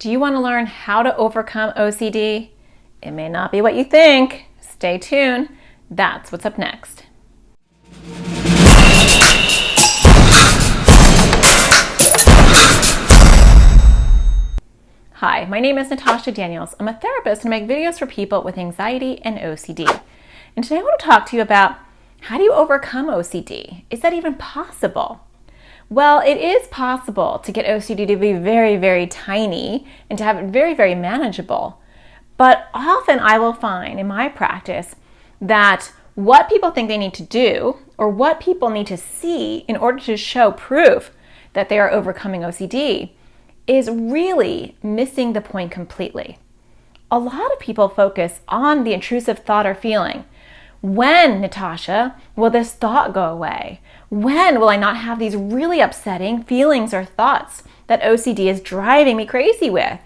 Do you want to learn how to overcome OCD? It may not be what you think. Stay tuned. That's what's up next. Hi, my name is Natasha Daniels. I'm a therapist and I make videos for people with anxiety and OCD. And today I want to talk to you about how do you overcome OCD? Is that even possible? Well, it is possible to get OCD to be very, very tiny and to have it very, very manageable. But often I will find in my practice that what people think they need to do or what people need to see in order to show proof that they are overcoming OCD is really missing the point completely. A lot of people focus on the intrusive thought or feeling. When, Natasha, will this thought go away? When will I not have these really upsetting feelings or thoughts that OCD is driving me crazy with?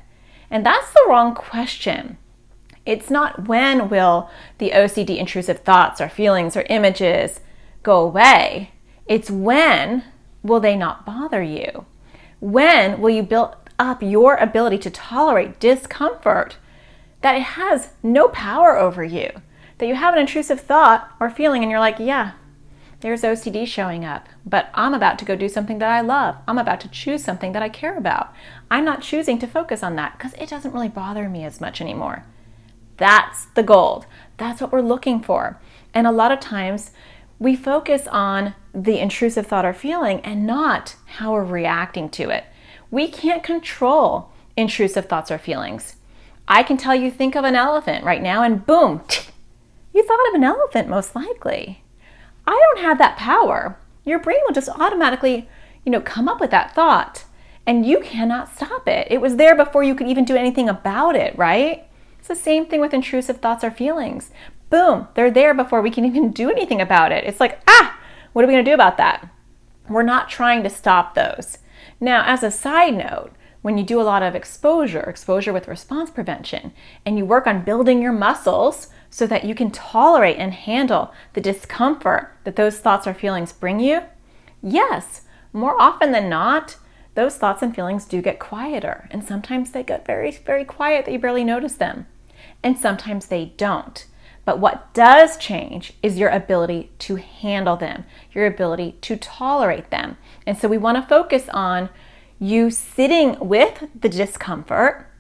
And that's the wrong question. It's not when will the OCD intrusive thoughts or feelings or images go away. It's when will they not bother you? When will you build up your ability to tolerate discomfort that it has no power over you? That you have an intrusive thought or feeling and you're like, yeah, there's OCD showing up, but I'm about to go do something that I love. I'm about to choose something that I care about. I'm not choosing to focus on that because it doesn't really bother me as much anymore. That's the gold. That's what we're looking for. And a lot of times we focus on the intrusive thought or feeling and not how we're reacting to it. We can't control intrusive thoughts or feelings. I can tell you, think of an elephant right now and boom, you thought of an elephant most likely. I don't have that power. Your brain will just automatically, come up with that thought and you cannot stop it. It was there before you could even do anything about it, right? It's the same thing with intrusive thoughts or feelings. Boom, they're there before we can even do anything about it. It's like, what are we gonna do about that? We're not trying to stop those. Now, as a side note, when you do a lot of exposure with response prevention, and you work on building your muscles so that you can tolerate and handle the discomfort that those thoughts or feelings bring you, yes, more often than not, those thoughts and feelings do get quieter. And sometimes they get very, very quiet that you barely notice them. And sometimes they don't. But what does change is your ability to handle them, your ability to tolerate them. And so we want to focus on you sitting with the discomfort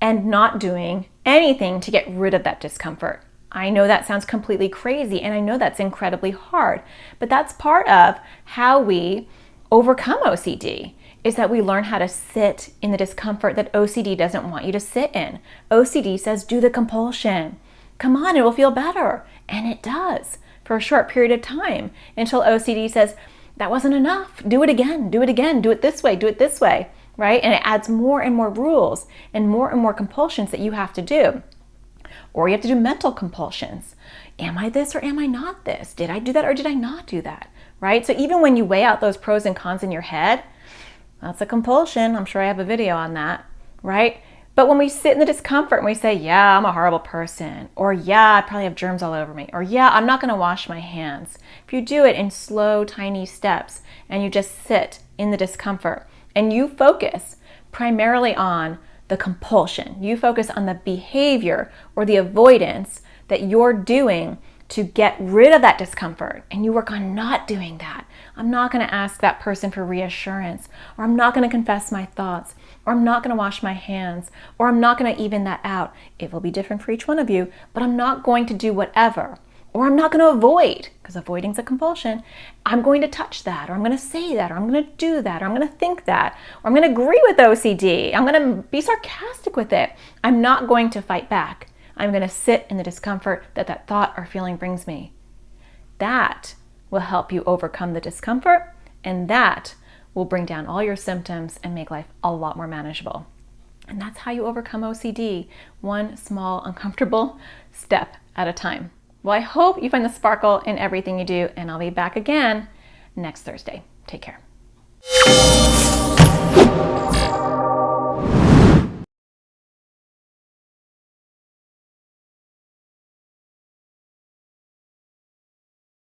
and not doing anything to get rid of that discomfort. I know that sounds completely crazy and I know that's incredibly hard, but that's part of how we overcome OCD, is that we learn how to sit in the discomfort that OCD doesn't want you to sit in. OCD says, do the compulsion. Come on, it will feel better. And it does for a short period of time until OCD says, that wasn't enough. Do it again, do it this way, right? And it adds more and more rules and more compulsions that you have to do. Or you have to do mental compulsions. Am I this or am I not this? Did I do that or did I not do that, right? So even when you weigh out those pros and cons in your head, that's a compulsion. I'm sure I have a video on that, right? But when we sit in the discomfort and we say, yeah, I'm a horrible person, or yeah, I probably have germs all over me, or yeah, I'm not gonna wash my hands. If you do it in slow, tiny steps and you just sit in the discomfort and you focus primarily on the compulsion, you focus on the behavior or the avoidance that you're doing to get rid of that discomfort, and you work on not doing that. I'm not going to ask that person for reassurance, or I'm not going to confess my thoughts, or I'm not going to wash my hands, or I'm not going to even that out. It will be different for each one of you, but I'm not going to do whatever, or I'm not going to avoid, because avoiding is a compulsion. I'm going to touch that, or I'm going to say that, or I'm going to do that, or I'm going to think that, or I'm going to agree with OCD. I'm going to be sarcastic with it. I'm not going to fight back. I'm going to sit in the discomfort that thought or feeling brings me. That will help you overcome the discomfort, and that will bring down all your symptoms and make life a lot more manageable. And that's how you overcome OCD, one small, uncomfortable step at a time. Well, I hope you find the sparkle in everything you do, and I'll be back again next Thursday. Take care.